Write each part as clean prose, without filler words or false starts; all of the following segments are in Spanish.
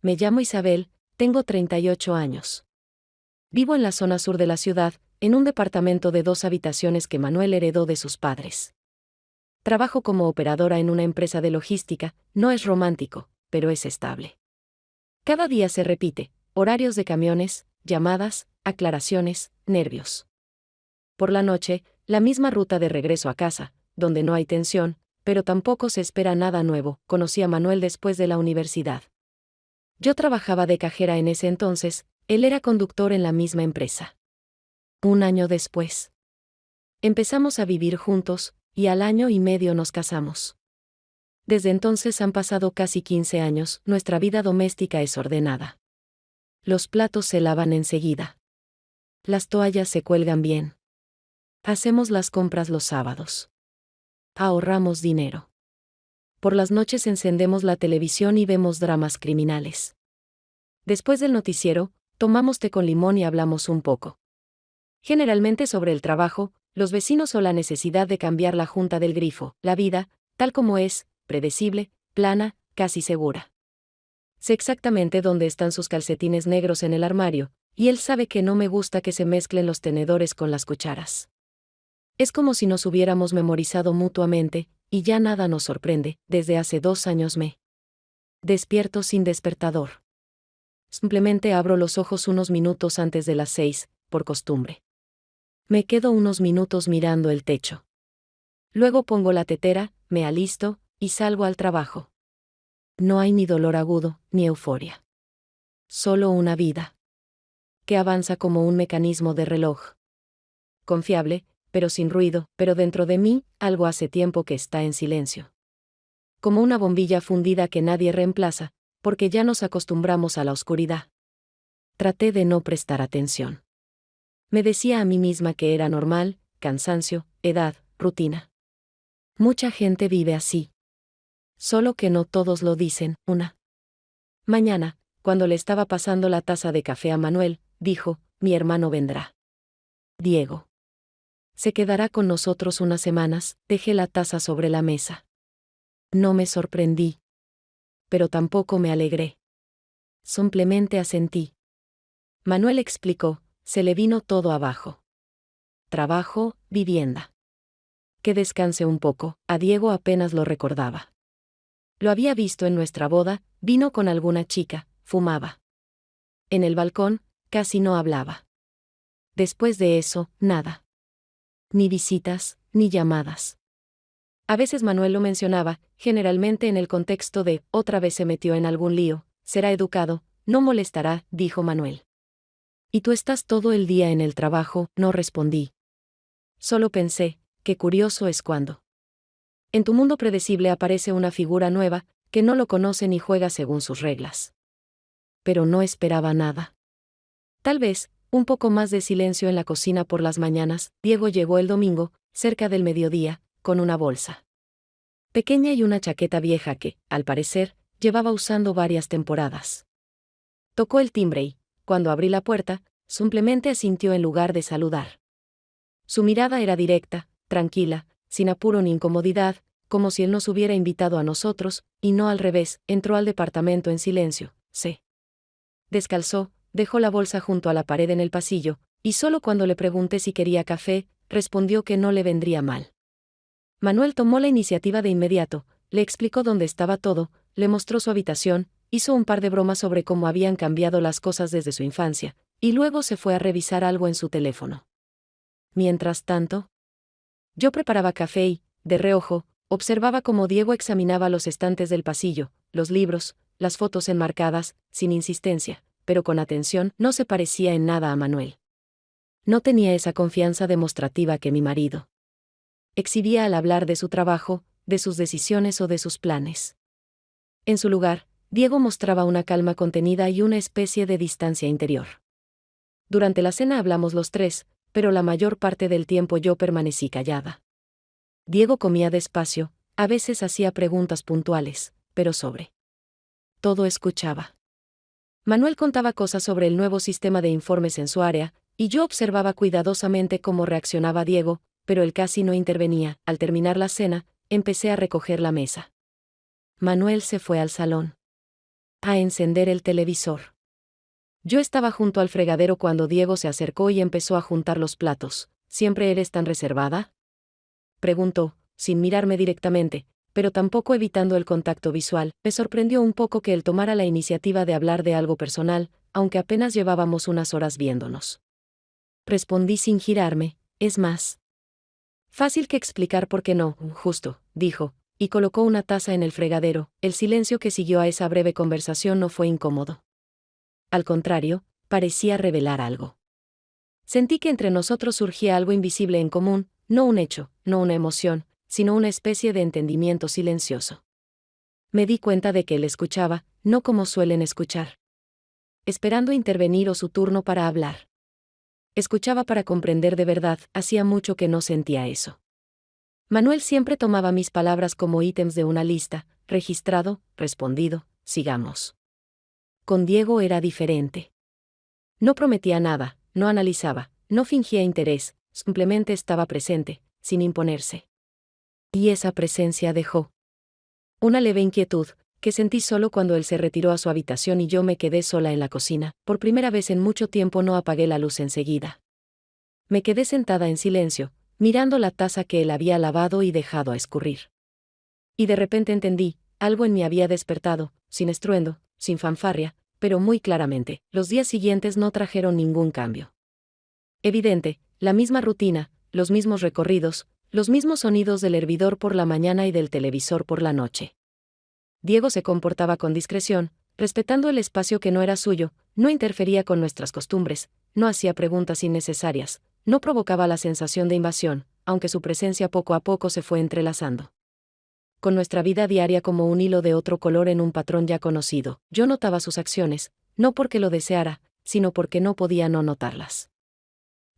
Me llamo Isabel, tengo 38 años. Vivo en la zona sur de la ciudad, en un departamento de 2 habitaciones que Manuel heredó de sus padres. Trabajo como operadora en una empresa de logística, no es romántico, pero es estable. Cada día se repite, horarios de camiones, llamadas, aclaraciones, nervios. Por la noche, la misma ruta de regreso a casa, donde no hay tensión, pero tampoco se espera nada nuevo. Conocí a Manuel después de la universidad. Yo trabajaba de cajera en ese entonces, él era conductor en la misma empresa. Un año después, empezamos a vivir juntos, y al año y medio nos casamos. Desde entonces han pasado casi 15 años, nuestra vida doméstica es ordenada. Los platos se lavan enseguida. Las toallas se cuelgan bien. Hacemos las compras los sábados. Ahorramos dinero. Por las noches encendemos la televisión y vemos dramas criminales. Después del noticiero, tomamos té con limón y hablamos un poco. Generalmente sobre el trabajo, los vecinos o la necesidad de cambiar la junta del grifo, la vida, tal como es, predecible, plana, casi segura. Sé exactamente dónde están sus calcetines negros en el armario, y él sabe que no me gusta que se mezclen los tenedores con las cucharas. Es como si nos hubiéramos memorizado mutuamente, y ya nada nos sorprende. Desde hace 2 años me despierto sin despertador. Simplemente abro los ojos unos minutos antes de las 6, por costumbre. Me quedo unos minutos mirando el techo. Luego pongo la tetera, me alisto, y salgo al trabajo. No hay ni dolor agudo, ni euforia. Solo una vida que avanza como un mecanismo de reloj. Confiable, pero sin ruido, pero dentro de mí, algo hace tiempo que está en silencio. Como una bombilla fundida que nadie reemplaza, porque ya nos acostumbramos a la oscuridad. Traté de no prestar atención. Me decía a mí misma que era normal, cansancio, edad, rutina. Mucha gente vive así. Solo que no todos lo dicen. Una mañana, cuando le estaba pasando la taza de café a Manuel, dijo, mi hermano vendrá. Diego. Se quedará con nosotros unas semanas. Dejé la taza sobre la mesa. No me sorprendí. Pero tampoco me alegré. Simplemente asentí. Manuel explicó, se le vino todo abajo. Trabajo, vivienda. Que descanse un poco, a Diego apenas lo recordaba. Lo había visto en nuestra boda, vino con alguna chica, fumaba. En el balcón, casi no hablaba. Después de eso, nada. Ni visitas, ni llamadas. A veces Manuel lo mencionaba, generalmente en el contexto de, otra vez se metió en algún lío, será educado, no molestará, dijo Manuel. ¿Y tú estás todo el día en el trabajo? No respondí. Solo pensé, qué curioso es cuando en tu mundo predecible aparece una figura nueva, que no lo conoce ni juega según sus reglas. Pero no esperaba nada. Tal vez, un poco más de silencio en la cocina por las mañanas. Diego llegó el domingo, cerca del mediodía, con una bolsa pequeña y una chaqueta vieja que, al parecer, llevaba usando varias temporadas. Tocó el timbre y, cuando abrí la puerta, simplemente asintió en lugar de saludar. Su mirada era directa, tranquila, sin apuro ni incomodidad, como si él nos hubiera invitado a nosotros, y no al revés. Entró al departamento en silencio, se descalzó, dejó la bolsa junto a la pared en el pasillo, y solo cuando le pregunté si quería café, respondió que no le vendría mal. Manuel tomó la iniciativa de inmediato, le explicó dónde estaba todo, le mostró su habitación, hizo un par de bromas sobre cómo habían cambiado las cosas desde su infancia, y luego se fue a revisar algo en su teléfono. Mientras tanto, yo preparaba café y, de reojo, observaba cómo Diego examinaba los estantes del pasillo, los libros, las fotos enmarcadas, sin insistencia, pero con atención. No se parecía en nada a Manuel. No tenía esa confianza demostrativa que mi marido exhibía al hablar de su trabajo, de sus decisiones o de sus planes. En su lugar, Diego mostraba una calma contenida y una especie de distancia interior. Durante la cena hablamos los tres, pero la mayor parte del tiempo yo permanecí callada. Diego comía despacio, a veces hacía preguntas puntuales, pero sobre todo escuchaba. Manuel contaba cosas sobre el nuevo sistema de informes en su área, y yo observaba cuidadosamente cómo reaccionaba Diego, pero él casi no intervenía. Al terminar la cena, empecé a recoger la mesa. Manuel se fue al salón. a encender el televisor. Yo estaba junto al fregadero cuando Diego se acercó y empezó a juntar los platos. ¿Siempre eres tan reservada?, preguntó, sin mirarme directamente, pero tampoco evitando el contacto visual. Me sorprendió un poco que él tomara la iniciativa de hablar de algo personal, aunque apenas llevábamos unas horas viéndonos. Respondí sin girarme, es más fácil que explicar por qué no, justo, dijo, y colocó una taza en el fregadero. El silencio que siguió a esa breve conversación no fue incómodo. Al contrario, parecía revelar algo. Sentí que entre nosotros surgía algo invisible en común, no un hecho, no una emoción, sino una especie de entendimiento silencioso. Me di cuenta de que él escuchaba, no como suelen escuchar, esperando intervenir o su turno para hablar. Escuchaba para comprender de verdad. Hacía mucho que no sentía eso. Manuel siempre tomaba mis palabras como ítems de una lista, registrado, respondido, sigamos. Con Diego era diferente. No prometía nada, no analizaba, no fingía interés, simplemente estaba presente, sin imponerse. Y esa presencia dejó una leve inquietud, que sentí solo cuando él se retiró a su habitación y yo me quedé sola en la cocina. Por primera vez en mucho tiempo no apagué la luz enseguida. Me quedé sentada en silencio, mirando la taza que él había lavado y dejado a escurrir. Y de repente entendí, algo en mí había despertado, sin estruendo, sin fanfarria, pero muy claramente. Los días siguientes no trajeron ningún cambio. Evidente, la misma rutina, los mismos recorridos, los mismos sonidos del hervidor por la mañana y del televisor por la noche. Diego se comportaba con discreción, respetando el espacio que no era suyo, no interfería con nuestras costumbres, no hacía preguntas innecesarias, no provocaba la sensación de invasión, aunque su presencia poco a poco se fue entrelazando con nuestra vida diaria como un hilo de otro color en un patrón ya conocido. Yo notaba sus acciones, no porque lo deseara, sino porque no podía no notarlas.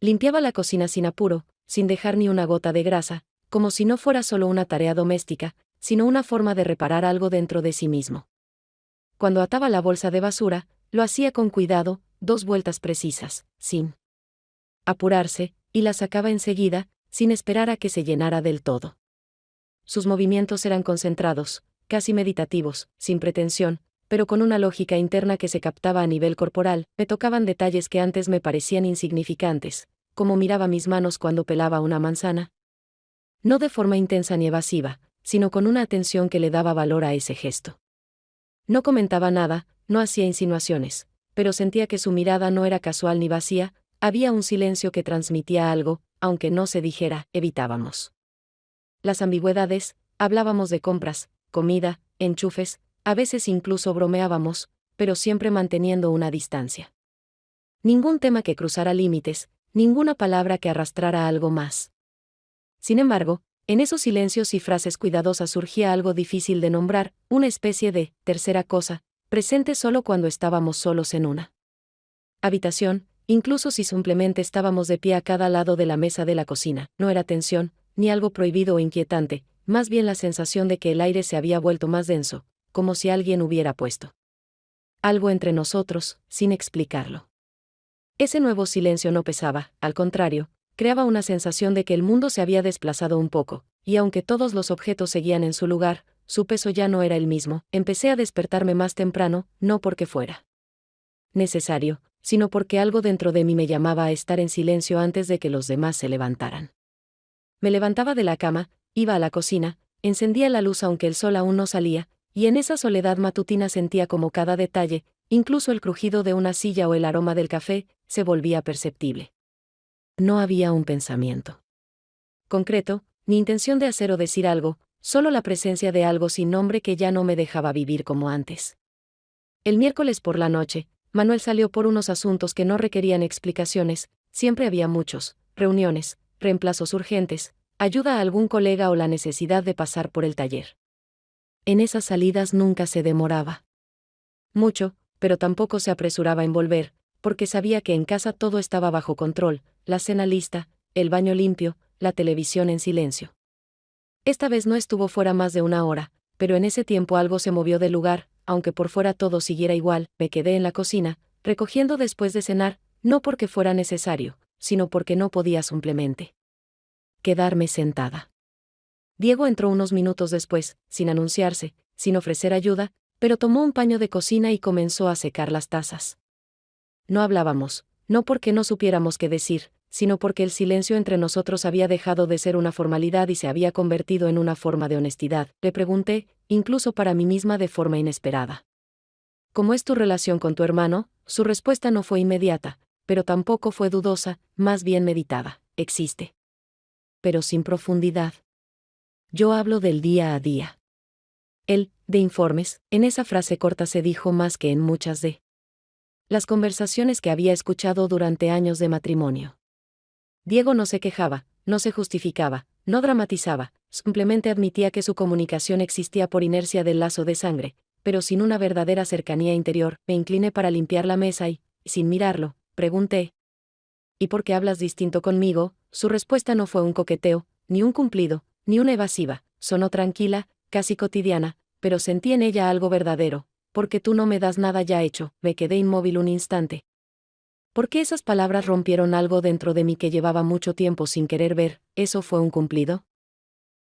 Limpiaba la cocina sin apuro, sin dejar ni una gota de grasa, como si no fuera solo una tarea doméstica, sino una forma de reparar algo dentro de sí mismo. Cuando ataba la bolsa de basura, lo hacía con cuidado, 2 vueltas precisas, sin apurarse, y la sacaba enseguida, sin esperar a que se llenara del todo. Sus movimientos eran concentrados, casi meditativos, sin pretensión, pero con una lógica interna que se captaba a nivel corporal. Me tocaban detalles que antes me parecían insignificantes, como miraba mis manos cuando pelaba una manzana. No de forma intensa ni evasiva, sino con una atención que le daba valor a ese gesto. No comentaba nada, no hacía insinuaciones, pero sentía que su mirada no era casual ni vacía, había un silencio que transmitía algo, aunque no se dijera. Evitábamos las ambigüedades, hablábamos de compras, comida, enchufes, a veces incluso bromeábamos, pero siempre manteniendo una distancia. Ningún tema que cruzara límites, ninguna palabra que arrastrara algo más. Sin embargo, en esos silencios y frases cuidadosas surgía algo difícil de nombrar, una especie de tercera cosa, presente solo cuando estábamos solos en una habitación, incluso si simplemente estábamos de pie a cada lado de la mesa de la cocina. No era tensión, ni algo prohibido o inquietante, más bien la sensación de que el aire se había vuelto más denso, como si alguien hubiera puesto algo entre nosotros, sin explicarlo. Ese nuevo silencio no pesaba, al contrario, creaba una sensación de que el mundo se había desplazado un poco, y aunque todos los objetos seguían en su lugar, su peso ya no era el mismo. Empecé a despertarme más temprano, no porque fuera necesario, sino porque algo dentro de mí me llamaba a estar en silencio antes de que los demás se levantaran. Me levantaba de la cama, iba a la cocina, encendía la luz aunque el sol aún no salía, y en esa soledad matutina sentía como cada detalle, incluso el crujido de una silla o el aroma del café, se volvía perceptible. No había un pensamiento concreto, ni intención de hacer o decir algo, solo la presencia de algo sin nombre que ya no me dejaba vivir como antes. El miércoles por la noche, Manuel salió por unos asuntos que no requerían explicaciones, siempre había muchos, reuniones, reemplazos urgentes, ayuda a algún colega o la necesidad de pasar por el taller. En esas salidas nunca se demoraba mucho, pero tampoco se apresuraba en volver, porque sabía que en casa todo estaba bajo control, la cena lista, el baño limpio, la televisión en silencio. Esta vez no estuvo fuera más de una hora, pero en ese tiempo algo se movió del lugar, aunque por fuera todo siguiera igual. Me quedé en la cocina, recogiendo después de cenar, no porque fuera necesario, sino porque no podía simplemente quedarme sentada. Diego entró unos minutos después, sin anunciarse, sin ofrecer ayuda, Pero tomó un paño de cocina y comenzó a secar las tazas. No hablábamos, no porque no supiéramos qué decir, sino porque el silencio entre nosotros había dejado de ser una formalidad y se había convertido en una forma de honestidad. Le pregunté, incluso para mí misma de forma inesperada. ¿Cómo es tu relación con tu hermano? Su respuesta no fue inmediata, pero tampoco fue dudosa, más bien meditada. Existe. Pero sin profundidad. Yo hablo del día a día. Él, de informes, en esa frase corta se dijo más que en muchas de las conversaciones que había escuchado durante años de matrimonio. Diego no se quejaba, no se justificaba, no dramatizaba, simplemente admitía que su comunicación existía por inercia del lazo de sangre, pero sin una verdadera cercanía interior. Me incliné para limpiar la mesa y, sin mirarlo, pregunté: ¿y por qué hablas distinto conmigo? Su respuesta no fue un coqueteo, ni un cumplido, ni una evasiva, sonó tranquila, casi cotidiana, pero sentí en ella algo verdadero. Porque tú no me das nada ya hecho. Me quedé inmóvil un instante. ¿Por qué esas palabras rompieron algo dentro de mí que llevaba mucho tiempo sin querer ver? ¿Eso fue un cumplido?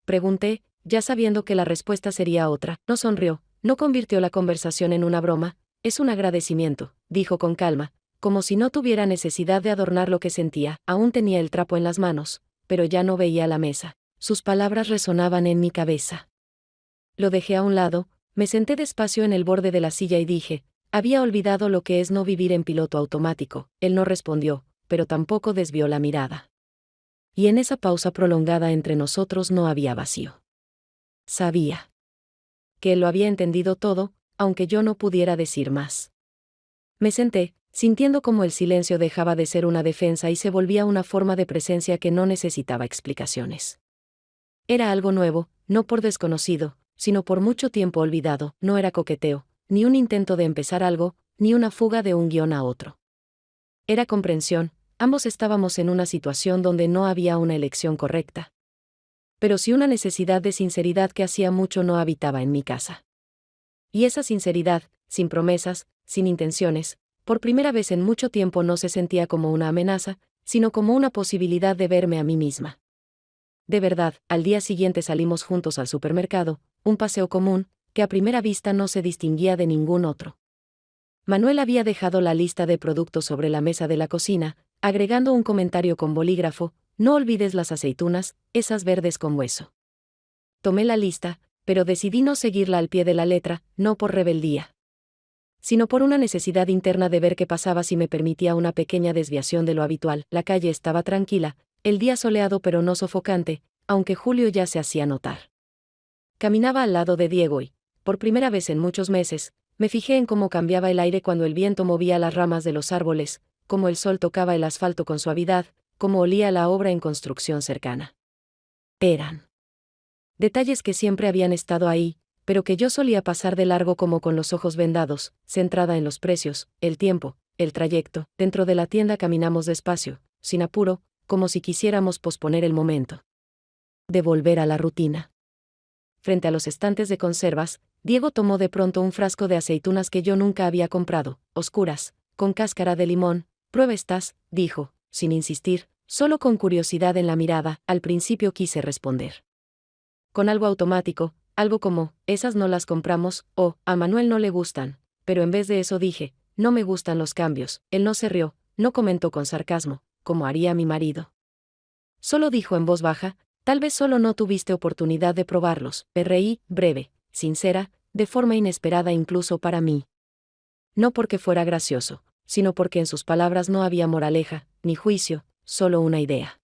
Pregunté, ya sabiendo que la respuesta sería otra. No sonrió, no convirtió la conversación en una broma. Es un agradecimiento, dijo con calma, como si no tuviera necesidad de adornar lo que sentía. Aún tenía el trapo en las manos, pero ya no veía la mesa. Sus palabras resonaban en mi cabeza. Lo dejé a un lado, me senté despacio en el borde de la silla y dije: había olvidado lo que es no vivir en piloto automático. Él no respondió, pero tampoco desvió la mirada. Y en esa pausa prolongada entre nosotros no había vacío. Sabía que él lo había entendido todo, aunque yo no pudiera decir más. Me senté, sintiendo como el silencio dejaba de ser una defensa y se volvía una forma de presencia que no necesitaba explicaciones. Era algo nuevo, no por desconocido, sino por mucho tiempo olvidado. No era coqueteo, ni un intento de empezar algo, ni una fuga de un guión a otro. Era comprensión. Ambos estábamos en una situación donde no había una elección correcta. Pero sí una necesidad de sinceridad que hacía mucho no habitaba en mi casa. Y esa sinceridad, sin promesas, sin intenciones, por primera vez en mucho tiempo no se sentía como una amenaza, sino como una posibilidad de verme a mí misma. De verdad, al día siguiente salimos juntos al supermercado, un paseo común, que a primera vista no se distinguía de ningún otro. Manuel había dejado la lista de productos sobre la mesa de la cocina, agregando un comentario con bolígrafo: no olvides las aceitunas, esas verdes con hueso. Tomé la lista, pero decidí no seguirla al pie de la letra, no por rebeldía, sino por una necesidad interna de ver qué pasaba si me permitía una pequeña desviación de lo habitual. La calle estaba tranquila, el día soleado pero no sofocante, aunque julio ya se hacía notar. Caminaba al lado de Diego y, por primera vez en muchos meses, me fijé en cómo cambiaba el aire cuando el viento movía las ramas de los árboles, cómo el sol tocaba el asfalto con suavidad, cómo olía la obra en construcción cercana. Eran detalles que siempre habían estado ahí, pero que yo solía pasar de largo como con los ojos vendados, centrada en los precios, el tiempo, el trayecto. Dentro de la tienda caminamos despacio, sin apuro, como si quisiéramos posponer el momento de volver a la rutina. Frente a los estantes de conservas, Diego tomó de pronto un frasco de aceitunas que yo nunca había comprado, oscuras, con cáscara de limón. Prueba estas, dijo, sin insistir, solo con curiosidad en la mirada. Al principio quise responder con algo automático, algo como: esas no las compramos, o a Manuel no le gustan, pero en vez de eso dije: no me gustan los cambios. Él no se rió, no comentó con sarcasmo, como haría mi marido. Solo dijo en voz baja: tal vez solo no tuviste oportunidad de probarlos. Me reí, breve, sincera, de forma inesperada incluso para mí. No porque fuera gracioso, sino porque en sus palabras no había moraleja, ni juicio, solo una idea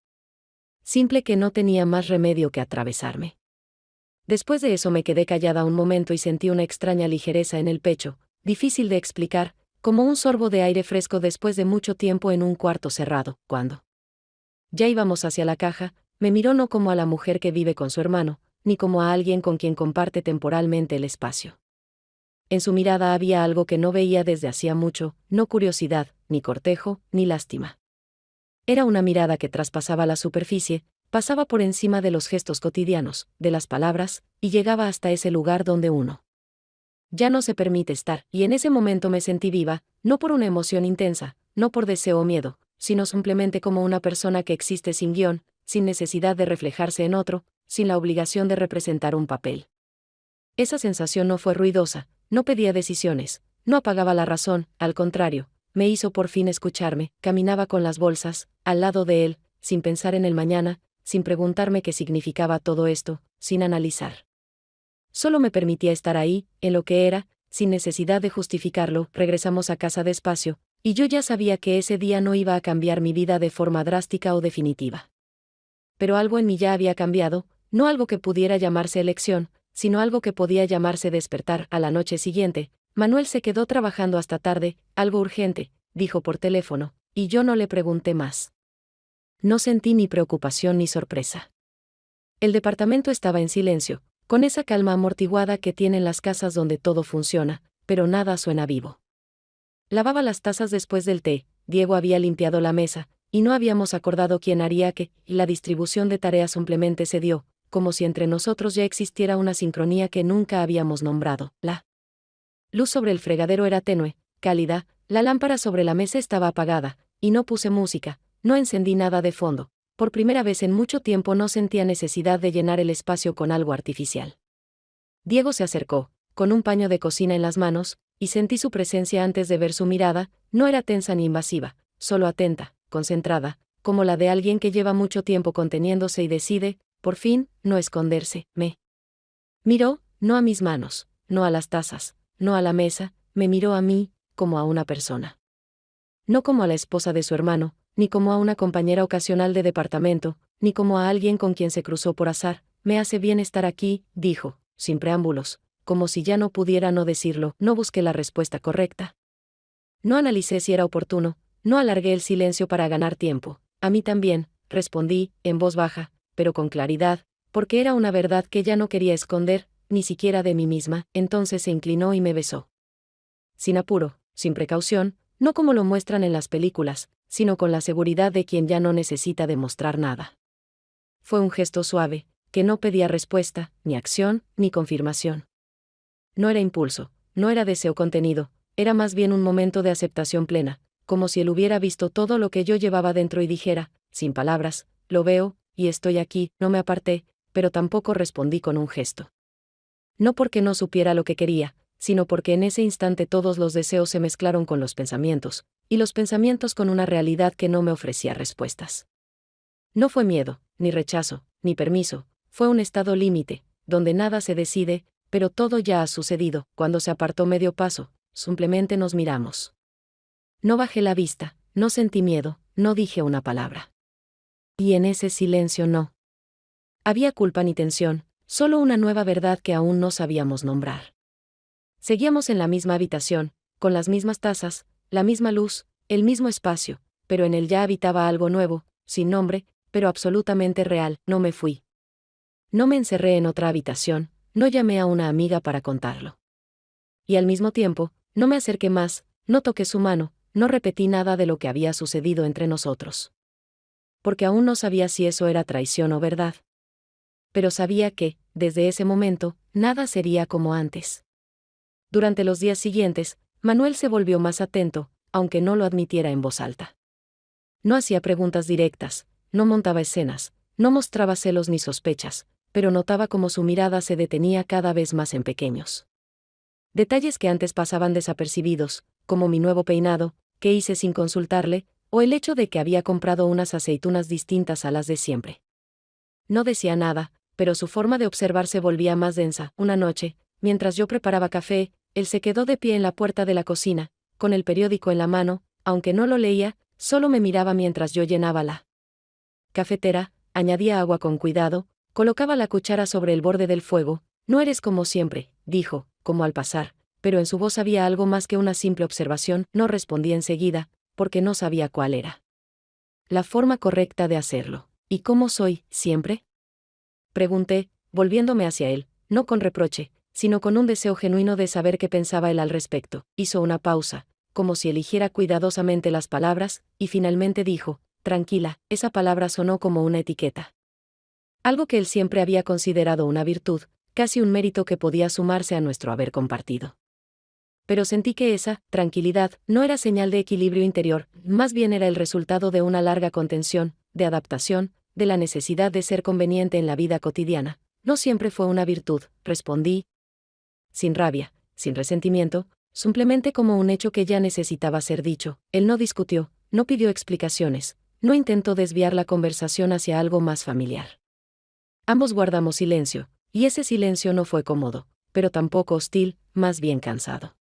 simple que no tenía más remedio que atravesarme. Después de eso me quedé callada un momento y sentí una extraña ligereza en el pecho, difícil de explicar, como un sorbo de aire fresco después de mucho tiempo en un cuarto cerrado. Cuando ya íbamos hacia la caja, me miró no como a la mujer que vive con su hermano, ni como a alguien con quien comparte temporalmente el espacio. En su mirada había algo que no veía desde hacía mucho: no curiosidad, ni cortejo, ni lástima. Era una mirada que traspasaba la superficie, pasaba por encima de los gestos cotidianos, de las palabras, y llegaba hasta ese lugar donde uno ya no se permite estar. Y en ese momento me sentí viva, no por una emoción intensa, no por deseo o miedo, sino simplemente como una persona que existe sin guión, sin necesidad de reflejarse en otro, sin la obligación de representar un papel. Esa sensación no fue ruidosa, No pedía decisiones, no apagaba la razón, al contrario, me hizo por fin escucharme, caminaba con las bolsas, al lado de él, sin pensar en el mañana, sin preguntarme qué significaba todo esto, sin analizar. Solo me permitía estar ahí, en lo que era, sin necesidad de justificarlo. Regresamos a casa despacio, y yo ya sabía que ese día no iba a cambiar mi vida de forma drástica o definitiva. Pero algo en mí ya había cambiado, no algo que pudiera llamarse elección, sino algo que podía llamarse despertar. A la noche siguiente, Manuel se quedó trabajando hasta tarde, algo urgente, dijo por teléfono, y yo no le pregunté más. No sentí ni preocupación ni sorpresa. El departamento estaba en silencio, con esa calma amortiguada que tienen las casas donde todo funciona, pero nada suena vivo. Lavaba las tazas después del té, Diego había limpiado la mesa, y no habíamos acordado quién haría qué, y la distribución de tareas simplemente se dio, como si entre nosotros ya existiera una sincronía que nunca habíamos nombrado. La luz sobre el fregadero era tenue, cálida, la lámpara sobre la mesa estaba apagada, y no puse música, no encendí nada de fondo. Por primera vez en mucho tiempo no sentía necesidad de llenar el espacio con algo artificial. Diego se acercó, con un paño de cocina en las manos, y sentí su presencia antes de ver su mirada. No era tensa ni invasiva, solo atenta, concentrada, como la de alguien que lleva mucho tiempo conteniéndose y decide, por fin, no esconderse. Me miró, no a mis manos, no a las tazas, no a la mesa, me miró a mí, como a una persona. No como a la esposa de su hermano, ni como a una compañera ocasional de departamento, ni como a alguien con quien se cruzó por azar. Me hace bien estar aquí, dijo, sin preámbulos, como si ya no pudiera no decirlo. No busqué la respuesta correcta. No analicé si era oportuno, no alargué el silencio para ganar tiempo. A mí también, respondí, en voz baja, pero con claridad, porque era una verdad que ya no quería esconder, ni siquiera de mí misma. Entonces se inclinó y me besó. Sin apuro, sin precaución, no como lo muestran en las películas, sino con la seguridad de quien ya no necesita demostrar nada. Fue un gesto suave, que no pedía respuesta, ni acción, ni confirmación. No era impulso, no era deseo contenido, era más bien un momento de aceptación plena, como si él hubiera visto todo lo que yo llevaba dentro y dijera, sin palabras, lo veo, y estoy aquí. No me aparté, pero tampoco respondí con un gesto. No porque no supiera lo que quería, sino porque en ese instante todos los deseos se mezclaron con los pensamientos, y los pensamientos con una realidad que no me ofrecía respuestas. No fue miedo, ni rechazo, ni permiso, fue un estado límite, donde nada se decide, pero todo ya ha sucedido. Cuando se apartó medio paso, simplemente nos miramos. No bajé la vista, no sentí miedo, no dije una palabra. Y en ese silencio no había culpa ni tensión, solo una nueva verdad que aún no sabíamos nombrar. Seguíamos en la misma habitación, con las mismas tazas, la misma luz, el mismo espacio, pero en él ya habitaba algo nuevo, sin nombre, pero absolutamente real. No me fui. No me encerré en otra habitación, no llamé a una amiga para contarlo. Y al mismo tiempo, no me acerqué más, no toqué su mano, no repetí nada de lo que había sucedido entre nosotros. Porque aún no sabía si eso era traición o verdad. Pero sabía que, desde ese momento, nada sería como antes. Durante los días siguientes, Manuel se volvió más atento, aunque no lo admitiera en voz alta. No hacía preguntas directas, no montaba escenas, no mostraba celos ni sospechas, pero notaba cómo su mirada se detenía cada vez más en pequeños detalles que antes pasaban desapercibidos, como mi nuevo peinado, que hice sin consultarle, o el hecho de que había comprado unas aceitunas distintas a las de siempre. No decía nada, pero su forma de observar se volvía más densa. Una noche, mientras yo preparaba café, él se quedó de pie en la puerta de la cocina, con el periódico en la mano, aunque no lo leía, solo me miraba mientras yo llenaba la cafetera, añadía agua con cuidado, colocaba la cuchara sobre el borde del fuego. No eres como siempre, dijo, como al pasar, pero en su voz había algo más que una simple observación. No respondí enseguida, porque no sabía cuál era la forma correcta de hacerlo. ¿Y cómo soy, siempre? Pregunté, volviéndome hacia él, no con reproche, sino con un deseo genuino de saber qué pensaba él al respecto. Hizo una pausa, como si eligiera cuidadosamente las palabras, y finalmente dijo, tranquila. Esa palabra sonó como una etiqueta. Algo que él siempre había considerado una virtud, casi un mérito que podía sumarse a nuestro haber compartido. Pero sentí que esa tranquilidad no era señal de equilibrio interior, más bien era el resultado de una larga contención, de adaptación, de la necesidad de ser conveniente en la vida cotidiana. No siempre fue una virtud, respondí, sin rabia, sin resentimiento, simplemente como un hecho que ya necesitaba ser dicho. Él no discutió, no pidió explicaciones, no intentó desviar la conversación hacia algo más familiar. Ambos guardamos silencio, y ese silencio no fue cómodo, pero tampoco hostil, más bien cansado.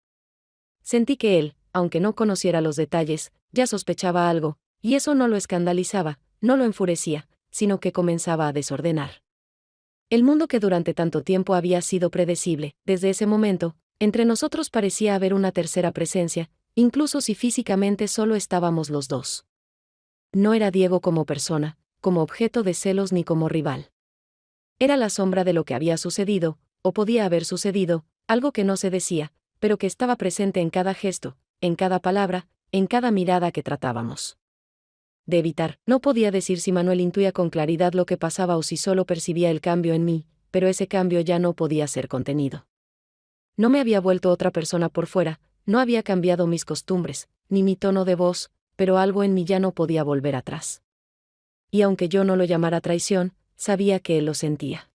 Sentí que él, aunque no conociera los detalles, ya sospechaba algo, y eso no lo escandalizaba, no lo enfurecía, sino que comenzaba a desordenar. El mundo que durante tanto tiempo había sido predecible, desde ese momento, entre nosotros parecía haber una tercera presencia, incluso si físicamente solo estábamos los dos. No era Diego como persona, como objeto de celos ni como rival. Era la sombra de lo que había sucedido, o podía haber sucedido, algo que no se decía, pero que estaba presente en cada gesto, en cada palabra, en cada mirada que tratábamos de evitar. No podía decir si Manuel intuía con claridad lo que pasaba o si solo percibía el cambio en mí, pero ese cambio ya no podía ser contenido. No me había vuelto otra persona por fuera, no había cambiado mis costumbres, ni mi tono de voz, pero algo en mí ya no podía volver atrás. Y aunque yo no lo llamara traición, sabía que él lo sentía.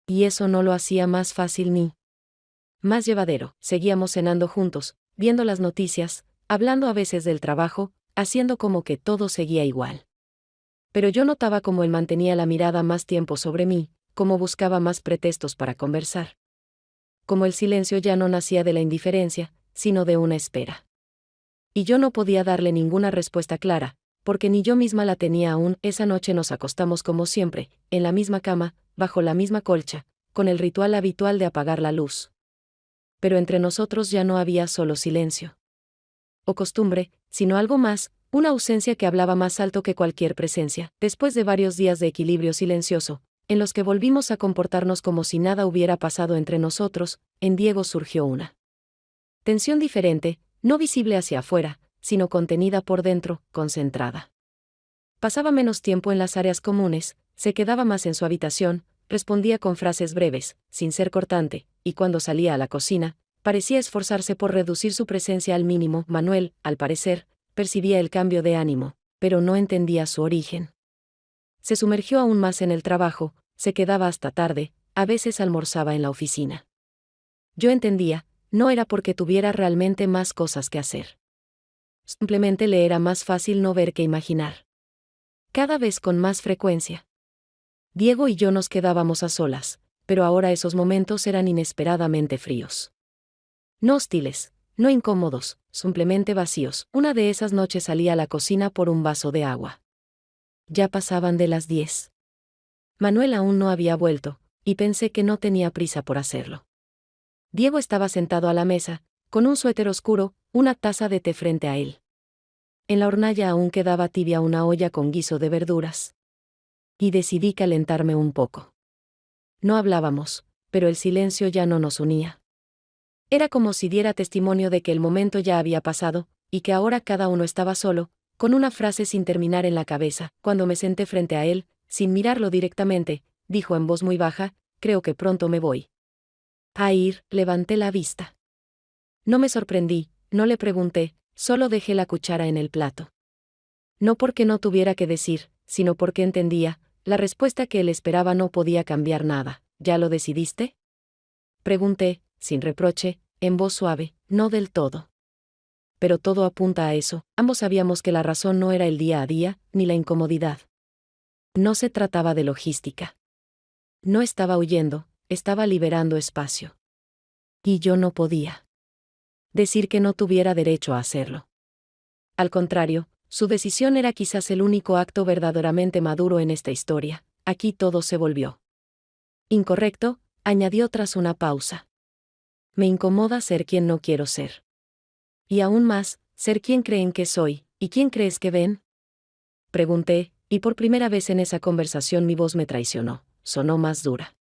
Y eso no lo hacía más fácil ni más llevadero. Seguíamos cenando juntos, viendo las noticias, hablando a veces del trabajo, haciendo como que todo seguía igual. Pero yo notaba cómo él mantenía la mirada más tiempo sobre mí, cómo buscaba más pretextos para conversar. Como el silencio ya no nacía de la indiferencia, sino de una espera. Y yo no podía darle ninguna respuesta clara, porque ni yo misma la tenía aún. Esa noche nos acostamos como siempre, en la misma cama, bajo la misma colcha, con el ritual habitual de apagar la luz. Pero entre nosotros ya no había solo silencio o costumbre, sino algo más, una ausencia que hablaba más alto que cualquier presencia. Después de varios días de equilibrio silencioso, en los que volvimos a comportarnos como si nada hubiera pasado entre nosotros, en Diego surgió una tensión diferente, no visible hacia afuera, sino contenida por dentro, concentrada. Pasaba menos tiempo en las áreas comunes, se quedaba más en su habitación, respondía con frases breves, sin ser cortante, y cuando salía a la cocina, parecía esforzarse por reducir su presencia al mínimo. Manuel, al parecer, percibía el cambio de ánimo, pero no entendía su origen. Se sumergió aún más en el trabajo, se quedaba hasta tarde, a veces almorzaba en la oficina. Yo entendía, no era porque tuviera realmente más cosas que hacer. Simplemente le era más fácil no ver que imaginar. Cada vez con más frecuencia. Diego y yo nos quedábamos a solas, pero ahora esos momentos eran inesperadamente fríos. No hostiles, no incómodos, simplemente vacíos. Una de esas noches salí a la cocina por un vaso de agua. Ya pasaban de las 10. Manuel aún no había vuelto, y pensé que no tenía prisa por hacerlo. Diego estaba sentado a la mesa, con un suéter oscuro, una taza de té frente a él. En la hornalla aún quedaba tibia una olla con guiso de verduras. Y decidí calentarme un poco. No hablábamos, pero el silencio ya no nos unía. Era como si diera testimonio de que el momento ya había pasado, y que ahora cada uno estaba solo, con una frase sin terminar en la cabeza. Cuando me senté frente a él, sin mirarlo directamente, dijo en voz muy baja: «Creo que pronto me voy a ir». Levanté la vista. No me sorprendí, no le pregunté, solo dejé la cuchara en el plato. No porque no tuviera que decir, sino porque entendía, la respuesta que él esperaba no podía cambiar nada. «¿Ya lo decidiste?», pregunté, sin reproche, en voz suave. «No del todo. Pero todo apunta a eso». Ambos sabíamos que la razón no era el día a día, ni la incomodidad. No se trataba de logística. No estaba huyendo, estaba liberando espacio. Y yo no podía decir que no tuviera derecho a hacerlo. Al contrario, su decisión era quizás el único acto verdaderamente maduro en esta historia. Aquí todo se volvió incorrecto, añadió tras una pausa. Me incomoda ser quien no quiero ser. Y aún más, ser quien creen que soy. ¿Y quién crees que ven?, pregunté, y por primera vez en esa conversación mi voz me traicionó, sonó más dura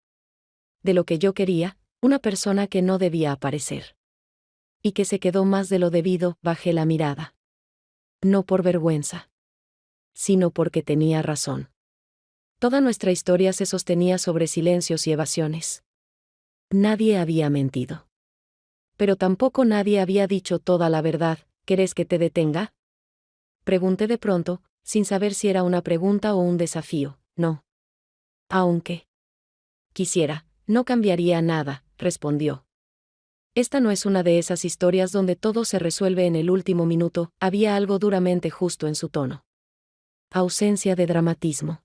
de lo que yo quería, una persona que no debía aparecer. Y que se quedó más de lo debido. Bajé la mirada. No por vergüenza, sino porque tenía razón. Toda nuestra historia se sostenía sobre silencios y evasiones. Nadie había mentido. Pero tampoco nadie había dicho toda la verdad. ¿Querés que te detenga?, pregunté de pronto, sin saber si era una pregunta o un desafío. No. Aunque quisiera, no cambiaría nada, respondió. Esta no es una de esas historias donde todo se resuelve en el último minuto, había algo duramente justo en su tono. Ausencia de dramatismo.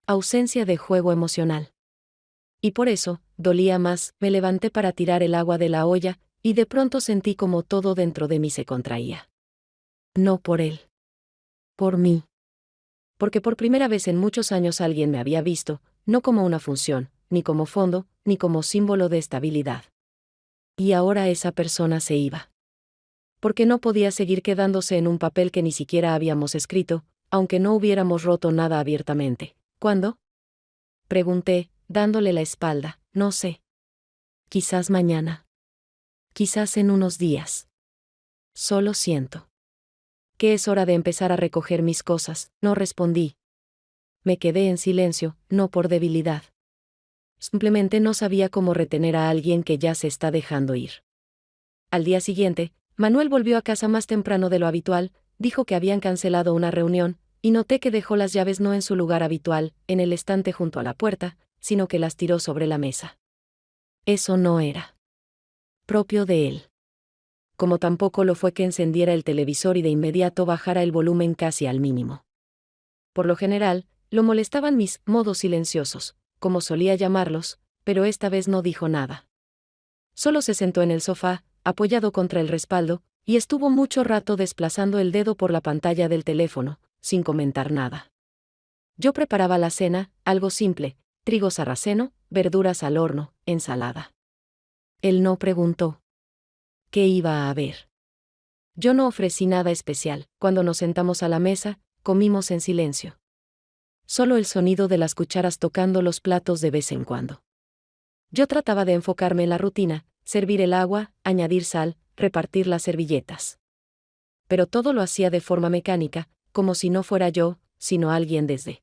Ausencia de juego emocional. Y por eso, dolía más, me levanté para tirar el agua de la olla, y de pronto sentí como todo dentro de mí se contraía. No por él. Por mí. Porque por primera vez en muchos años alguien me había visto, no como una función, ni como fondo, ni como símbolo de estabilidad. Y ahora esa persona se iba. Porque no podía seguir quedándose en un papel que ni siquiera habíamos escrito, aunque no hubiéramos roto nada abiertamente. ¿Cuándo? Pregunté, dándole la espalda, no sé. Quizás mañana. Quizás en unos días. Solo siento que es hora de empezar a recoger mis cosas, no respondí. Me quedé en silencio, no por debilidad. Simplemente no sabía cómo retener a alguien que ya se está dejando ir. Al día siguiente, Manuel volvió a casa más temprano de lo habitual, dijo que habían cancelado una reunión, y noté que dejó las llaves no en su lugar habitual, en el estante junto a la puerta, sino que las tiró sobre la mesa. Eso no era propio de él. Como tampoco lo fue que encendiera el televisor y de inmediato bajara el volumen casi al mínimo. Por lo general, lo molestaban mis modos silenciosos, como solía llamarlos, pero esta vez no dijo nada. Solo se sentó en el sofá, apoyado contra el respaldo, y estuvo mucho rato desplazando el dedo por la pantalla del teléfono, sin comentar nada. Yo preparaba la cena, algo simple, trigo sarraceno, verduras al horno, ensalada. Él no preguntó qué iba a haber. Yo no ofrecí nada especial. Cuando nos sentamos a la mesa, comimos en silencio. Solo el sonido de las cucharas tocando los platos de vez en cuando. Yo trataba de enfocarme en la rutina, servir el agua, añadir sal, repartir las servilletas. Pero todo lo hacía de forma mecánica, como si no fuera yo, sino alguien desde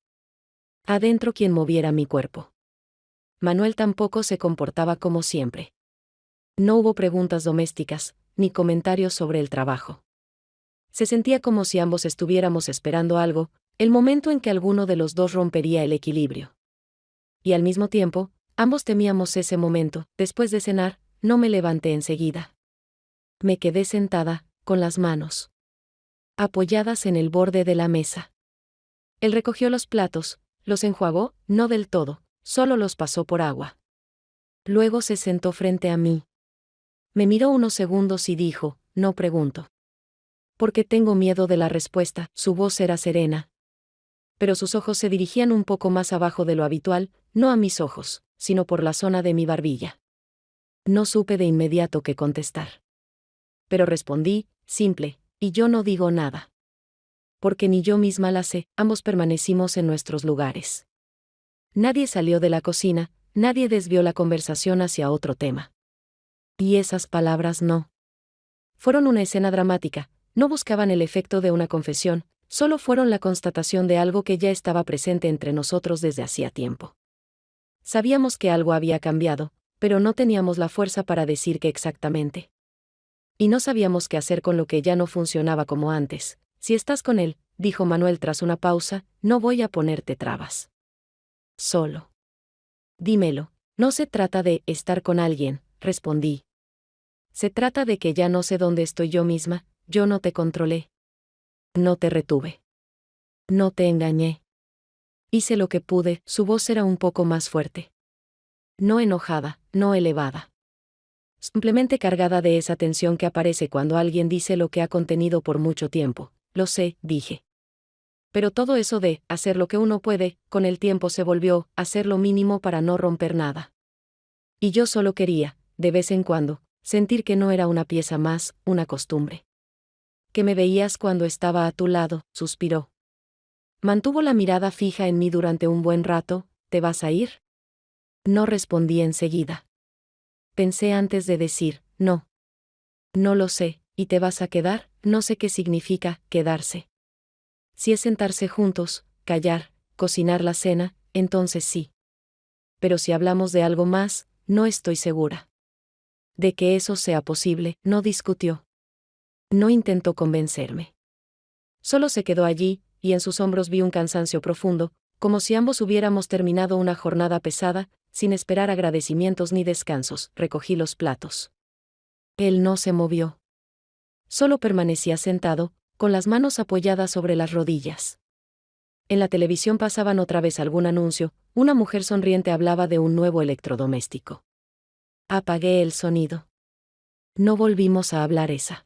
adentro quien moviera mi cuerpo. Manuel tampoco se comportaba como siempre. No hubo preguntas domésticas, ni comentarios sobre el trabajo. Se sentía como si ambos estuviéramos esperando algo, el momento en que alguno de los dos rompería el equilibrio. Y al mismo tiempo, ambos temíamos ese momento. Después de cenar, no me levanté enseguida. Me quedé sentada, con las manos apoyadas en el borde de la mesa. Él recogió los platos, los enjuagó, no del todo, solo los pasó por agua. Luego se sentó frente a mí. Me miró unos segundos y dijo, no pregunto. Porque tengo miedo de la respuesta. Su voz era serena. Pero sus ojos se dirigían un poco más abajo de lo habitual, no a mis ojos, sino por la zona de mi barbilla. No supe de inmediato qué contestar. Pero respondí, simple, y yo no digo nada. Porque ni yo misma la sé, ambos permanecimos en nuestros lugares. Nadie salió de la cocina, nadie desvió la conversación hacia otro tema. Y esas palabras no fueron una escena dramática, no buscaban el efecto de una confesión, solo fueron la constatación de algo que ya estaba presente entre nosotros desde hacía tiempo. Sabíamos que algo había cambiado, pero no teníamos la fuerza para decir qué exactamente. Y no sabíamos qué hacer con lo que ya no funcionaba como antes. Si estás con él, dijo Manuel tras una pausa, no voy a ponerte trabas. Solo dímelo, no se trata de estar con alguien, respondí. Se trata de que ya no sé dónde estoy yo misma, yo no te controlé. No te retuve. No te engañé. Hice lo que pude, su voz era un poco más fuerte. No enojada, no elevada. Simplemente cargada de esa tensión que aparece cuando alguien dice lo que ha contenido por mucho tiempo. Lo sé, dije. Pero todo eso de hacer lo que uno puede, con el tiempo se volvió hacer lo mínimo para no romper nada. Y yo solo quería, de vez en cuando, sentir que no era una pieza más, una costumbre. Que me veías cuando estaba a tu lado, suspiró. Mantuvo la mirada fija en mí durante un buen rato. ¿Te vas a ir? No respondí enseguida. Pensé antes de decir, no. No lo sé, ¿y te vas a quedar? No sé qué significa, quedarse. Si es sentarse juntos, callar, cocinar la cena, entonces sí. Pero si hablamos de algo más, no estoy segura. De que eso sea posible, no discutió. No intentó convencerme. Solo se quedó allí, y en sus hombros vi un cansancio profundo, como si ambos hubiéramos terminado una jornada pesada, sin esperar agradecimientos ni descansos. Recogí los platos. Él no se movió. Solo permanecía sentado, con las manos apoyadas sobre las rodillas. En la televisión pasaban otra vez algún anuncio, una mujer sonriente hablaba de un nuevo electrodoméstico. Apagué el sonido. No volvimos a hablar esa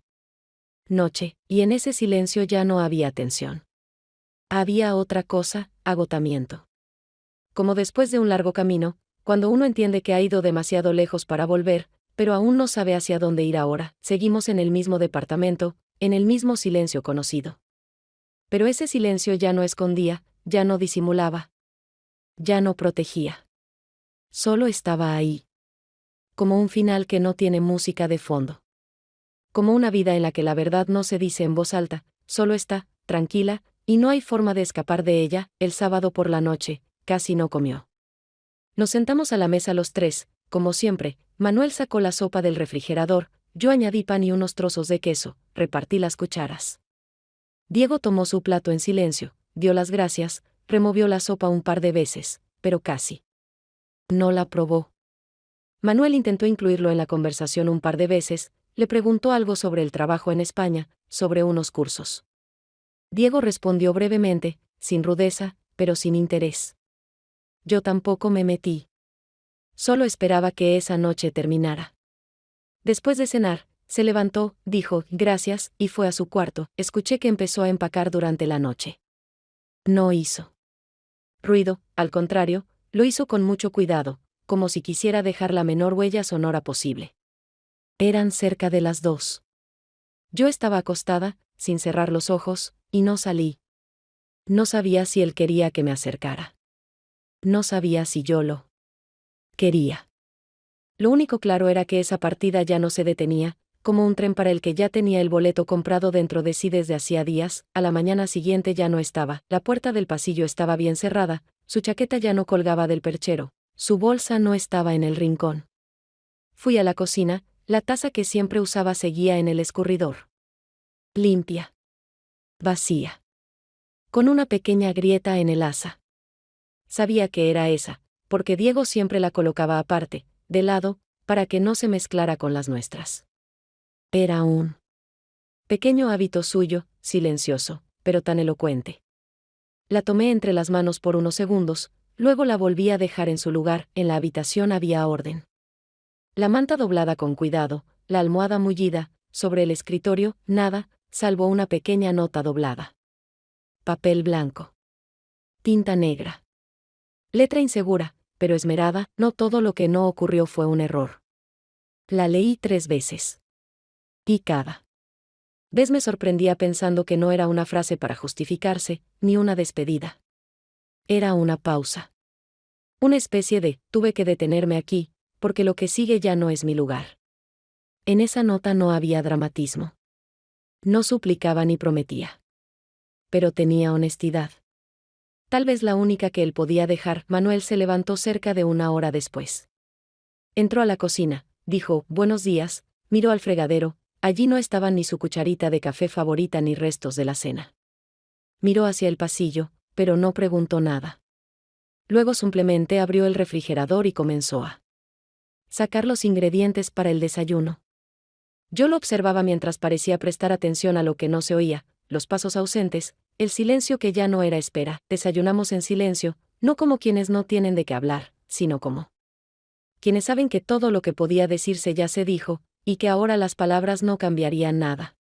noche, y en ese silencio ya no había tensión. Había otra cosa, agotamiento. Como después de un largo camino, cuando uno entiende que ha ido demasiado lejos para volver, pero aún no sabe hacia dónde ir ahora, seguimos en el mismo departamento, en el mismo silencio conocido. Pero ese silencio ya no escondía, ya no disimulaba, ya no protegía. Solo estaba ahí. Como un final que no tiene música de fondo. Como una vida en la que la verdad no se dice en voz alta, solo está, tranquila, y no hay forma de escapar de ella. El sábado por la noche, casi no comió. Nos sentamos a la mesa los tres, como siempre. Manuel sacó la sopa del refrigerador, yo añadí pan y unos trozos de queso, repartí las cucharas. Diego tomó su plato en silencio, dio las gracias, removió la sopa un par de veces, pero casi no la probó. Manuel intentó incluirlo en la conversación un par de veces, le preguntó algo sobre el trabajo en España, sobre unos cursos. Diego respondió brevemente, sin rudeza, pero sin interés. Yo tampoco me metí. Solo esperaba que esa noche terminara. Después de cenar, se levantó, dijo gracias, y fue a su cuarto. Escuché que empezó a empacar durante la noche. No hizo ruido, al contrario, lo hizo con mucho cuidado, como si quisiera dejar la menor huella sonora posible. Eran cerca de las 2. Yo estaba acostada, sin cerrar los ojos, y no salí. No sabía si él quería que me acercara. No sabía si yo lo quería. Lo único claro era que esa partida ya no se detenía, como un tren para el que ya tenía el boleto comprado dentro de sí desde hacía días. A la mañana siguiente ya no estaba, la puerta del pasillo estaba bien cerrada, su chaqueta ya no colgaba del perchero, su bolsa no estaba en el rincón. Fui a la cocina, la taza que siempre usaba seguía en el escurridor. Limpia. Vacía. Con una pequeña grieta en el asa. Sabía que era esa, porque Diego siempre la colocaba aparte, de lado, para que no se mezclara con las nuestras. Era un pequeño hábito suyo, silencioso, pero tan elocuente. La tomé entre las manos por unos segundos, luego la volví a dejar en su lugar. En la habitación había orden. La manta doblada con cuidado, la almohada mullida, sobre el escritorio, nada, salvo una pequeña nota doblada. Papel blanco. Tinta negra. Letra insegura, pero esmerada. No todo lo que no ocurrió fue un error. La leí 3 veces. Y cada vez me sorprendía pensando que no era una frase para justificarse, ni una despedida. Era una pausa. Una especie de, tuve que detenerme aquí, porque lo que sigue ya no es mi lugar. En esa nota no había dramatismo. No suplicaba ni prometía. Pero tenía honestidad. Tal vez la única que él podía dejar. Manuel se levantó cerca de 1 hora después. Entró a la cocina, dijo, buenos días, miró al fregadero, allí no estaban ni su cucharita de café favorita ni restos de la cena. Miró hacia el pasillo, pero no preguntó nada. Luego simplemente abrió el refrigerador y comenzó a sacar los ingredientes para el desayuno. Yo lo observaba mientras parecía prestar atención a lo que no se oía, los pasos ausentes, el silencio que ya no era espera. Desayunamos en silencio, no como quienes no tienen de qué hablar, sino como quienes saben que todo lo que podía decirse ya se dijo, y que ahora las palabras no cambiarían nada.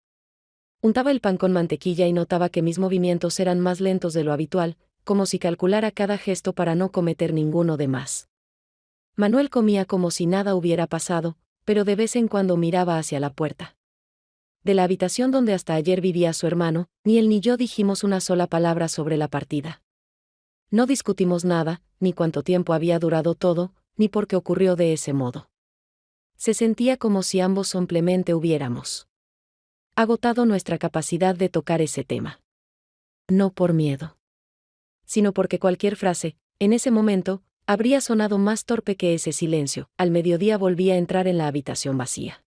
Untaba el pan con mantequilla y notaba que mis movimientos eran más lentos de lo habitual, como si calculara cada gesto para no cometer ninguno de más. Manuel comía como si nada hubiera pasado, pero de vez en cuando miraba hacia la puerta de la habitación donde hasta ayer vivía su hermano. Ni él ni yo dijimos una sola palabra sobre la partida. No discutimos nada, ni cuánto tiempo había durado todo, ni por qué ocurrió de ese modo. Se sentía como si ambos simplemente hubiéramos agotado nuestra capacidad de tocar ese tema. No por miedo, sino porque cualquier frase, en ese momento, habría sonado más torpe que ese silencio. Al mediodía volví a entrar en la habitación vacía.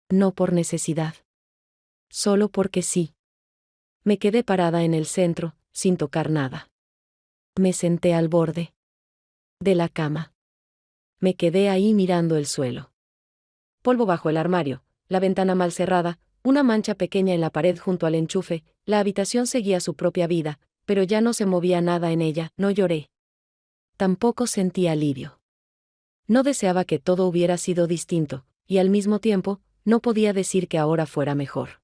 No por necesidad. Solo porque sí. Me quedé parada en el centro, sin tocar nada. Me senté al borde de la cama. Me quedé ahí mirando el suelo. Polvo bajo el armario, la ventana mal cerrada, una mancha pequeña en la pared junto al enchufe, la habitación seguía su propia vida, pero ya no se movía nada en ella. No lloré. Tampoco sentí alivio. No deseaba que todo hubiera sido distinto, y al mismo tiempo, no podía decir que ahora fuera mejor.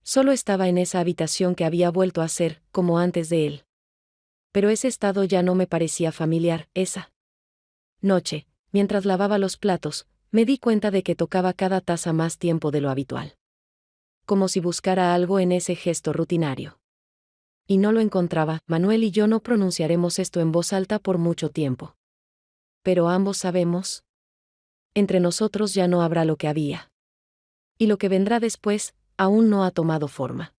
Solo estaba en esa habitación que había vuelto a ser, como antes de él. Pero ese estado ya no me parecía familiar. Esa noche, mientras lavaba los platos, me di cuenta de que tocaba cada taza más tiempo de lo habitual. Como si buscara algo en ese gesto rutinario. Y no lo encontraba. Manuel y yo no pronunciaremos esto en voz alta por mucho tiempo. Pero ambos sabemos. Entre nosotros ya no habrá lo que había. Y lo que vendrá después, aún no ha tomado forma.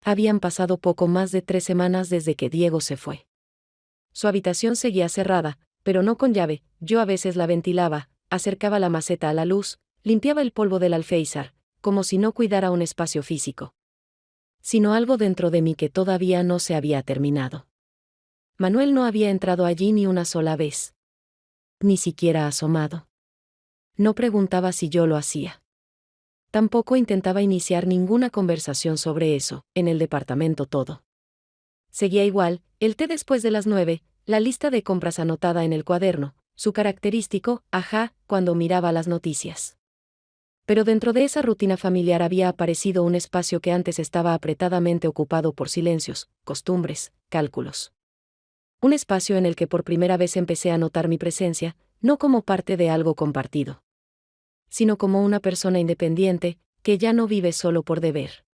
Habían pasado poco más de 3 semanas desde que Diego se fue. Su habitación seguía cerrada, pero no con llave. Yo a veces la ventilaba, acercaba la maceta a la luz, limpiaba el polvo del alféizar, como si no cuidara un espacio físico, sino algo dentro de mí que todavía no se había terminado. Manuel no había entrado allí ni una sola vez. Ni siquiera asomado. No preguntaba si yo lo hacía. Tampoco intentaba iniciar ninguna conversación sobre eso. En el departamento todo seguía igual, el té después de las 9, la lista de compras anotada en el cuaderno, su característico, ajá, cuando miraba las noticias. Pero dentro de esa rutina familiar había aparecido un espacio que antes estaba apretadamente ocupado por silencios, costumbres, cálculos. Un espacio en el que por primera vez empecé a notar mi presencia, no como parte de algo compartido, sino como una persona independiente, que ya no vive solo por deber.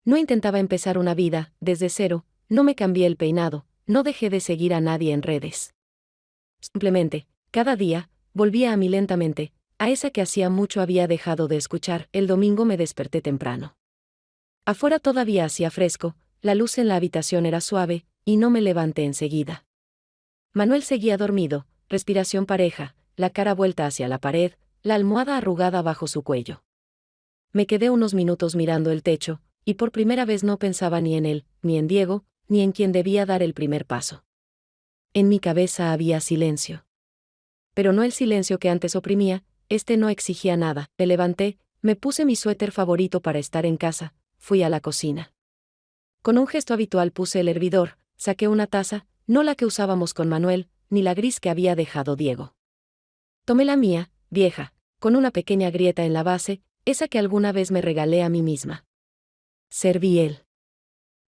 No intentaba empezar una vida, desde cero, no me cambié el peinado, no dejé de seguir a nadie en redes. Simplemente, cada día, volvía a mí lentamente, a esa que hacía mucho había dejado de escuchar. El domingo me desperté temprano. Afuera todavía hacía fresco, la luz en la habitación era suave, y no me levanté enseguida. Manuel seguía dormido, respiración pareja, la cara vuelta hacia la pared, la almohada arrugada bajo su cuello. Me quedé unos minutos mirando el techo, y por primera vez no pensaba ni en él, ni en Diego, ni en quien debía dar el primer paso. En mi cabeza había silencio. Pero no el silencio que antes oprimía, no exigía nada. Me levanté, me puse mi suéter favorito para estar en casa, fui a la cocina. Con un gesto habitual puse el hervidor, saqué una taza, no la que usábamos con Manuel, ni la gris que había dejado Diego. Tomé la mía, vieja, con una pequeña grieta en la base, esa que alguna vez me regalé a mí misma. Serví el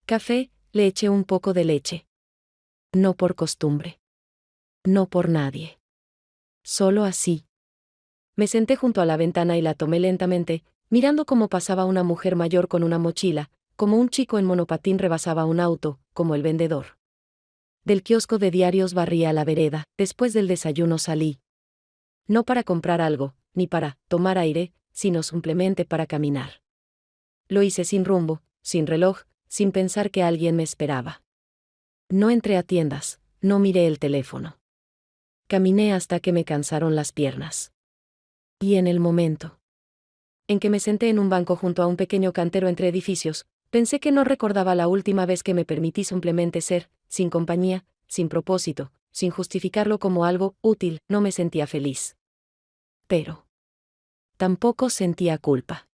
café, le eché un poco de leche. No por costumbre. No por nadie. Solo así. Me senté junto a la ventana y la tomé lentamente, mirando cómo pasaba una mujer mayor con una mochila, como un chico en monopatín rebasaba un auto, como el vendedor del kiosco de diarios barría la vereda. Después del desayuno salí. No para comprar algo, ni para tomar aire, sino simplemente para caminar. Lo hice sin rumbo, sin reloj, sin pensar que alguien me esperaba. No entré a tiendas, no miré el teléfono. Caminé hasta que me cansaron las piernas. Y en el momento en que me senté en un banco junto a un pequeño cantero entre edificios, pensé que no recordaba la última vez que me permití simplemente ser, sin compañía, sin propósito, sin justificarlo como algo útil. No me sentía feliz. Pero tampoco sentía culpa.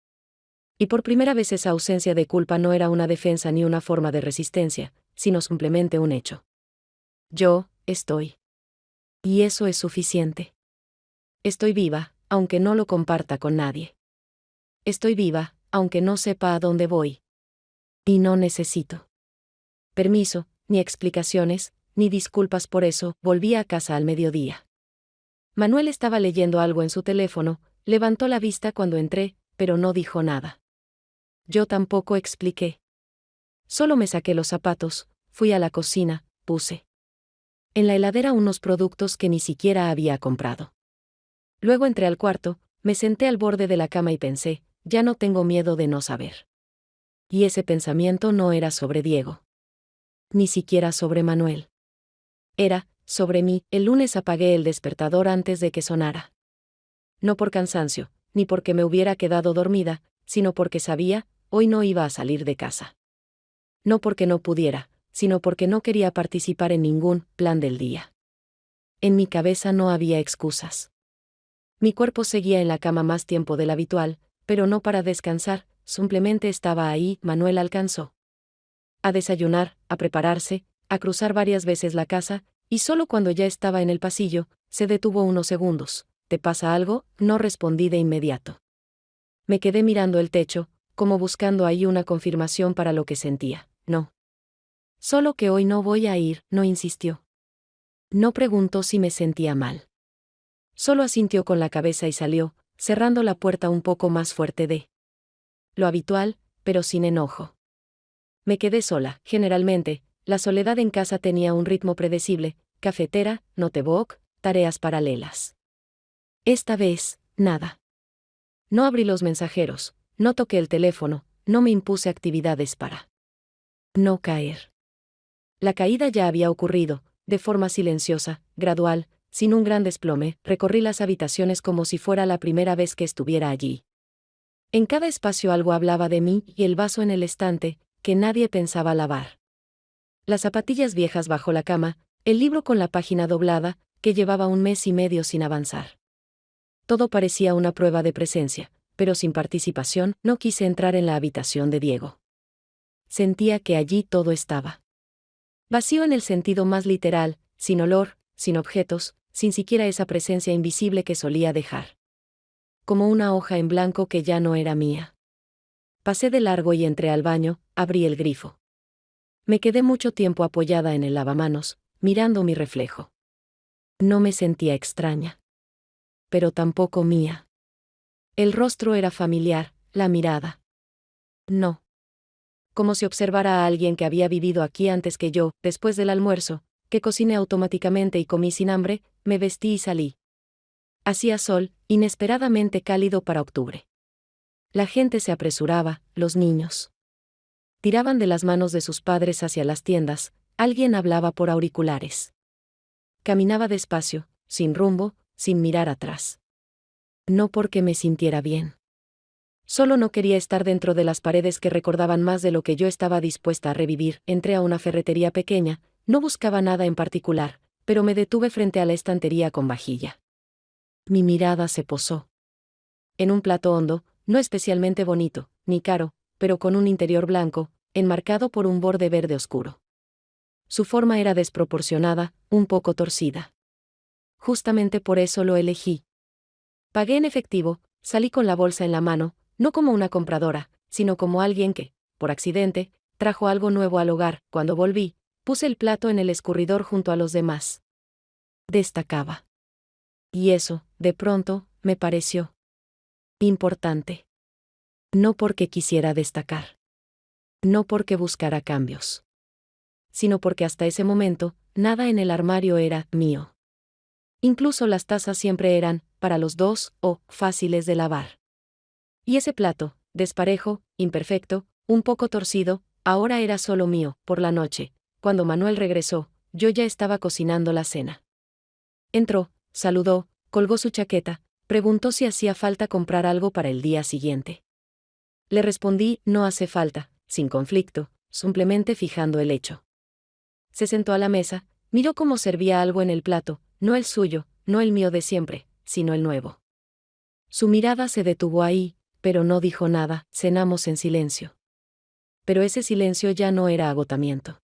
Y por primera vez esa ausencia de culpa no era una defensa ni una forma de resistencia, sino simplemente un hecho. Yo estoy. Y eso es suficiente. Estoy viva, aunque no lo comparta con nadie. Estoy viva, aunque no sepa a dónde voy. Y no necesito permiso, ni explicaciones, ni disculpas por eso. Volví a casa al mediodía. Manuel estaba leyendo algo en su teléfono, levantó la vista cuando entré, pero no dijo nada. Yo tampoco expliqué. Solo me saqué los zapatos, fui a la cocina, puse en la heladera unos productos que ni siquiera había comprado. Luego entré al cuarto, me senté al borde de la cama y pensé, ya no tengo miedo de no saber. Y ese pensamiento no era sobre Diego. Ni siquiera sobre Manuel. Era, sobre mí. El lunes apagué el despertador antes de que sonara. No por cansancio, ni porque me hubiera quedado dormida, sino porque sabía, hoy no iba a salir de casa. No porque no pudiera, sino porque no quería participar en ningún plan del día. En mi cabeza no había excusas. Mi cuerpo seguía en la cama más tiempo del habitual, pero no para descansar, simplemente estaba ahí. Manuel alcanzó a desayunar, a prepararse, a cruzar varias veces la casa, y solo cuando ya estaba en el pasillo, se detuvo unos segundos. ¿Te pasa algo? No respondí de inmediato. Me quedé mirando el techo, como buscando ahí una confirmación para lo que sentía. No. Solo que hoy no voy a ir, no insistió. No preguntó si me sentía mal. Solo asintió con la cabeza y salió, cerrando la puerta un poco más fuerte de lo habitual, pero sin enojo. Me quedé sola. Generalmente, la soledad en casa tenía un ritmo predecible: cafetera, notebook, tareas paralelas. Esta vez, nada. No abrí los mensajeros, no toqué el teléfono, no me impuse actividades para no caer. La caída ya había ocurrido, de forma silenciosa, gradual, sin un gran desplome. Recorrí las habitaciones como si fuera la primera vez que estuviera allí. En cada espacio algo hablaba de mí, y el vaso en el estante, que nadie pensaba lavar. Las zapatillas viejas bajo la cama, el libro con la página doblada, que llevaba 1 mes y medio sin avanzar. Todo parecía una prueba de presencia, pero sin participación. No quise entrar en la habitación de Diego. Sentía que allí todo estaba vacío en el sentido más literal, sin olor, sin objetos, sin siquiera esa presencia invisible que solía dejar. Como una hoja en blanco que ya no era mía. Pasé de largo y entré al baño, abrí el grifo. Me quedé mucho tiempo apoyada en el lavamanos, mirando mi reflejo. No me sentía extraña. Pero tampoco mía. El rostro era familiar, la mirada. No. Como si observara a alguien que había vivido aquí antes que yo. Después del almuerzo, que cociné automáticamente y comí sin hambre, me vestí y salí. Hacía sol, inesperadamente cálido para octubre. La gente se apresuraba, los niños tiraban de las manos de sus padres hacia las tiendas, alguien hablaba por auriculares. Caminaba despacio, sin rumbo, sin mirar atrás. No porque me sintiera bien. Solo no quería estar dentro de las paredes que recordaban más de lo que yo estaba dispuesta a revivir. Entré a una ferretería pequeña, no buscaba nada en particular, pero me detuve frente a la estantería con vajilla. Mi mirada se posó en un plato hondo, no especialmente bonito, ni caro, pero con un interior blanco, enmarcado por un borde verde oscuro. Su forma era desproporcionada, un poco torcida. Justamente por eso lo elegí. Pagué en efectivo, salí con la bolsa en la mano, no como una compradora, sino como alguien que, por accidente, trajo algo nuevo al hogar. Cuando volví, puse el plato en el escurridor junto a los demás. Destacaba. Y eso, de pronto, me pareció importante. No porque quisiera destacar. No porque buscara cambios. Sino porque hasta ese momento, nada en el armario era mío. Incluso las tazas siempre eran, para los dos, o fáciles de lavar. Y ese plato, desparejo, imperfecto, un poco torcido, ahora era solo mío. Por la noche, cuando Manuel regresó, yo ya estaba cocinando la cena. Entró, saludó, colgó su chaqueta, preguntó si hacía falta comprar algo para el día siguiente. Le respondí: no hace falta, sin conflicto, simplemente fijando el hecho. Se sentó a la mesa, miró cómo servía algo en el plato, no el suyo, no el mío de siempre, sino el nuevo. Su mirada se detuvo ahí, pero no dijo nada. Cenamos en silencio. Pero ese silencio ya no era agotamiento.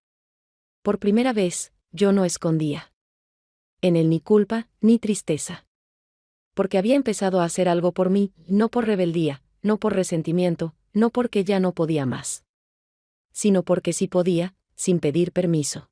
Por primera vez, yo no escondía en él ni culpa, ni tristeza. Porque había empezado a hacer algo por mí, no por rebeldía, no por resentimiento, no porque ya no podía más. Sino porque sí podía, sin pedir permiso.